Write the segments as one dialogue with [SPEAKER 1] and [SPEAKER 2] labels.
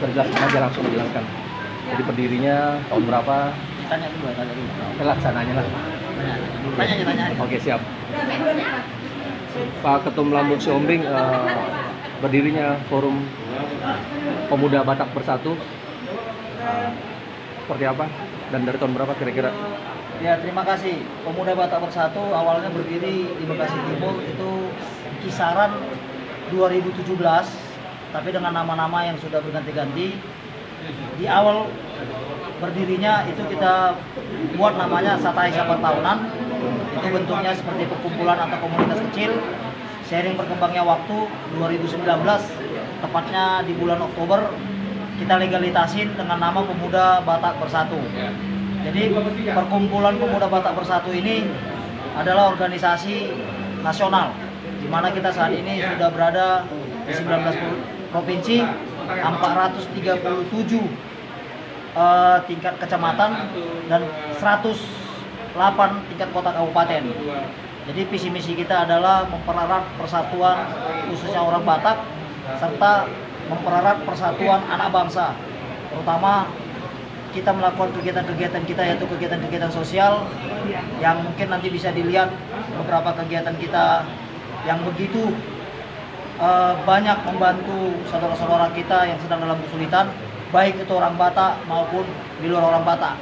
[SPEAKER 1] Bisa dijelaskan aja, langsung dijelaskan. Jadi berdirinya tahun berapa?
[SPEAKER 2] Tanya dulu.
[SPEAKER 1] Pelaksananya lah.
[SPEAKER 2] Tanya.
[SPEAKER 1] Oke, siap. Pak Ketum Lambung Siombing, berdirinya Forum Pemuda Batak Bersatu, seperti apa dan dari tahun berapa kira-kira?
[SPEAKER 2] Ya, terima kasih. Pemuda Batak Bersatu awalnya berdiri di Bekasi Timur itu kisaran 2017, tapi dengan nama-nama yang sudah berganti-ganti. Di awal berdirinya itu kita buat namanya Satai Sapa Tahunan. Itu bentuknya seperti perkumpulan atau komunitas kecil. Seiring berkembangnya waktu 2019, tepatnya di bulan Oktober, kita legalitasin dengan nama Pemuda Batak Bersatu. Jadi perkumpulan Pemuda Batak Bersatu ini adalah organisasi nasional, di mana kita saat ini sudah berada di 19 provinsi, 437 tingkat kecamatan dan 108 tingkat kota kabupaten. Jadi visi misi kita adalah mempererat persatuan khususnya orang Batak serta mempererat persatuan anak bangsa. Terutama kita melakukan kegiatan-kegiatan kita, yaitu kegiatan-kegiatan sosial yang mungkin nanti bisa dilihat beberapa kegiatan kita yang begitu banyak membantu saudara-saudara kita yang sedang dalam kesulitan, baik itu orang Batak maupun di luar orang Batak.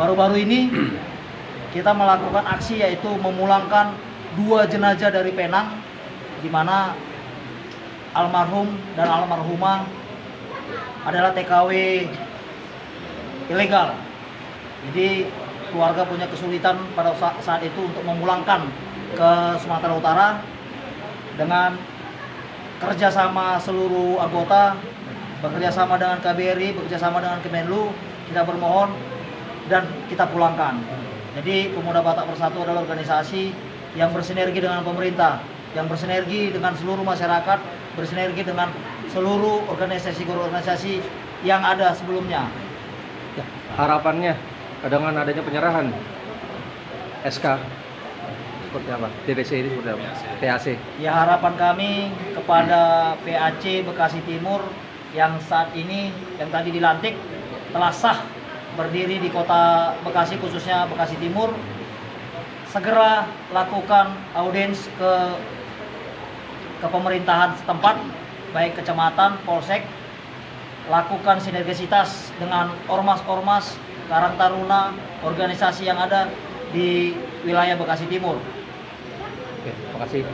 [SPEAKER 2] Baru-baru ini kita melakukan aksi, yaitu memulangkan 2 jenazah dari Penang, di mana almarhum dan almarhumah adalah TKW ilegal. Jadi keluarga punya kesulitan pada saat itu untuk memulangkan ke Sumatera Utara. Dengan kerjasama seluruh anggota, bekerjasama dengan KBRI, bekerjasama dengan Kemenlu, kita bermohon dan kita pulangkan. Jadi Pemuda Batak Bersatu adalah organisasi yang bersinergi dengan pemerintah, yang bersinergi dengan seluruh masyarakat, bersinergi dengan seluruh organisasi yang ada sebelumnya.
[SPEAKER 1] Ya, harapannya dengan adanya penyerahan SK seperti apa? TBC ini seperti apa? PAC.
[SPEAKER 2] Ya, harapan kami kepada PAC Bekasi Timur yang saat ini, yang tadi dilantik, telah sah berdiri di kota Bekasi, khususnya Bekasi Timur, segera lakukan audiens ke pemerintahan setempat, baik kecamatan, polsek, lakukan sinergisitas dengan ormas-ormas, Karang Taruna, organisasi yang ada di wilayah Bekasi Timur.
[SPEAKER 1] Oke, terima kasih.